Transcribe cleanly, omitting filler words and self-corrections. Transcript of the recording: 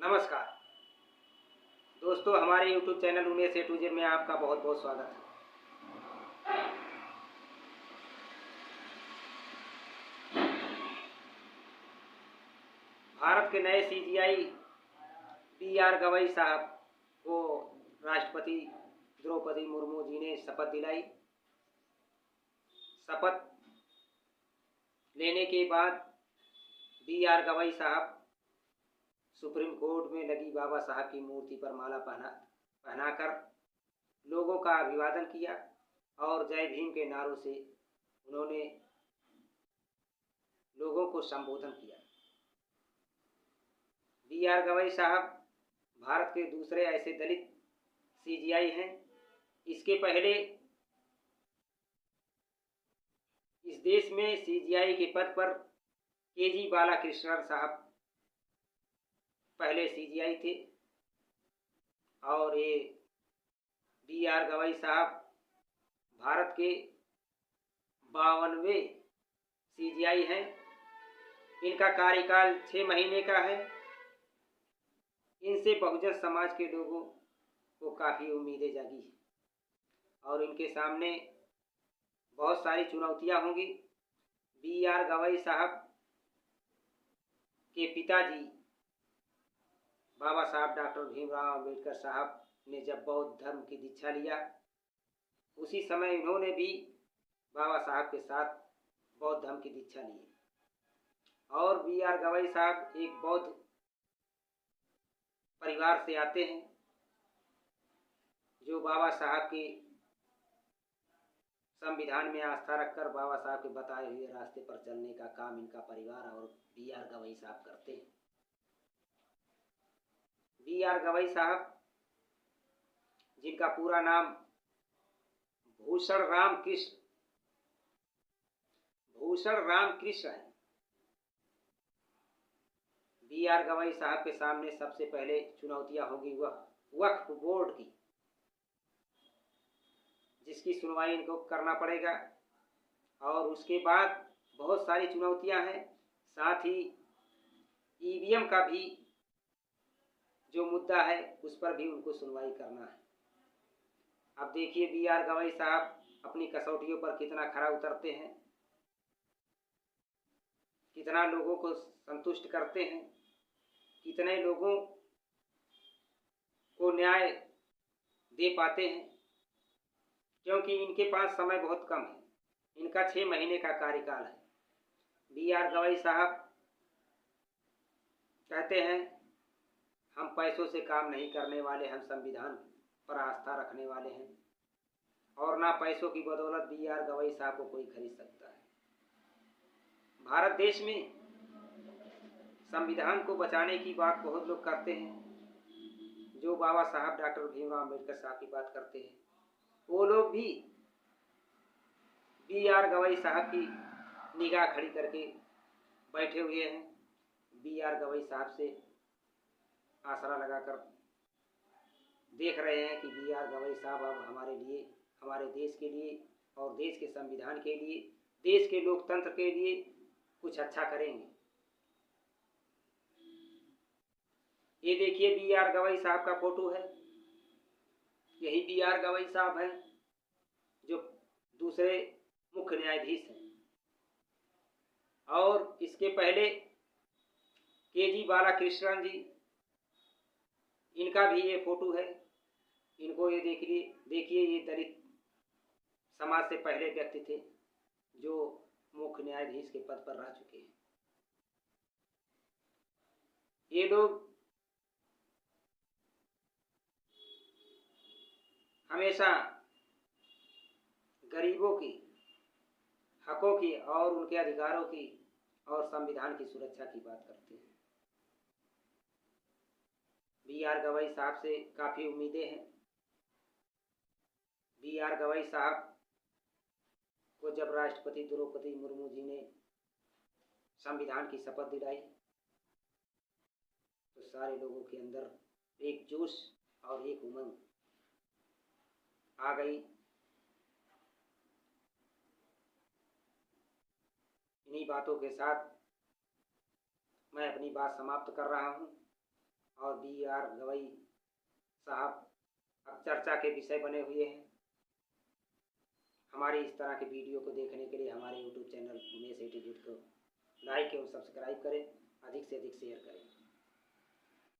नमस्कार दोस्तों, हमारे YouTube channel Umesh A to Z में आपका बहुत बहुत स्वागत है। भारत के नए CGI B.R. गवई साहब को राष्ट्रपति द्रौपदी मुर्मू जी ने शपथ दिलाई। शपथ लेने के बाद B.R. गवई साहब सुप्रीम कोर्ट में लगी बाबा साहब की मूर्ति पर माला पहनाकर लोगों का अभिवादन किया और जय भीम के नारों से उन्होंने लोगों को संबोधन किया। B.R. गवई साहब भारत के दूसरे ऐसे दलित CGI हैं। इसके पहले इस देश में CGI के पद पर KG बालाकृष्णन साहब पहले CGI थे और ये B.R. गवई साहब भारत के 52वें CGI हैं। इनका कार्यकाल 6 महीने का है। इनसे बहुजन समाज के लोगों को काफ़ी उम्मीदें जागी है और इनके सामने बहुत सारी चुनौतियां होंगी। B.R. गवई साहब के पिताजी बाबा साहब डॉक्टर भीमराव अंबेडकर साहब ने जब बौद्ध धर्म की दीक्षा लिया, उसी समय इन्होंने भी बाबा साहब के साथ बौद्ध धर्म की दीक्षा ली और B.R. गवई साहब एक बौद्ध परिवार से आते हैं जो बाबा साहब के संविधान में आस्था रखकर बाबा साहब के बताए हुए रास्ते पर चलने का काम इनका परिवार और B.R. गवई साहब करते हैं। B.R. गवई साहब, जिनका पूरा नाम भूषण राम कृष्ण है। B.R. गवई साहब के सामने सबसे पहले चुनौतियां होगी वक्फ बोर्ड की, जिसकी सुनवाई इनको करना पड़ेगा और उसके बाद बहुत सारी चुनौतियां हैं। साथ ही EVM का भी जो मुद्दा है उस पर भी उनको सुनवाई करना है। अब देखिए B.R. गवई साहब अपनी कसौटियों पर कितना खरा उतरते हैं, कितना लोगों को संतुष्ट करते हैं, कितने लोगों को न्याय दे पाते हैं, क्योंकि इनके पास समय बहुत कम है। इनका 6 महीने का कार्यकाल है। B.R. गवई साहब कहते हैं, हम पैसों से काम नहीं करने वाले, हम संविधान पर आस्था रखने वाले हैं और ना पैसों की बदौलत B.R. गवई साहब को कोई खरीद सकता है। भारत देश में संविधान को बचाने की बात बहुत लोग करते हैं। जो बाबा साहब डॉक्टर भीमराव अंबेडकर साहब की बात करते हैं, वो लोग भी B.R. गवई साहब की निगाह खड़ी करके बैठे हुए हैं। B.R. गवई साहब से आसरा लगाकर देख रहे हैं कि B.R. गवई साहब अब हमारे लिए, हमारे देश के लिए और देश के संविधान के लिए, देश के लोकतंत्र के लिए कुछ अच्छा करेंगे। ये देखिए B.R. गवई साहब का फोटो है। यही B.R. गवई साहब हैं जो दूसरे मुख्य न्यायाधीश हैं और इसके पहले KG बालाकृष्णन जी, इनका भी ये फोटो है। इनको ये देखिए ये दलित समाज से पहले व्यक्ति थे जो मुख्य न्यायाधीश के पद पर रह चुके हैं। ये लोग हमेशा गरीबों की हकों की और उनके अधिकारों की और संविधान की सुरक्षा की बात करते हैं। B.R. गवई साहब से काफ़ी उम्मीदें हैं। B.R. गवई साहब को जब राष्ट्रपति द्रौपदी मुर्मू जी ने संविधान की शपथ दिलाई तो सारे लोगों के अंदर एक जोश और एक उमंग आ गई। इन्हीं बातों के साथ मैं अपनी बात समाप्त कर रहा हूँ। और बी आर गवई साहब अब चर्चा के विषय बने हुए हैं। हमारी इस तरह के वीडियो को देखने के लिए हमारे YouTube channel Umesh A to Z को लाइक एवं सब्सक्राइब करें, अधिक से अधिक शेयर करें।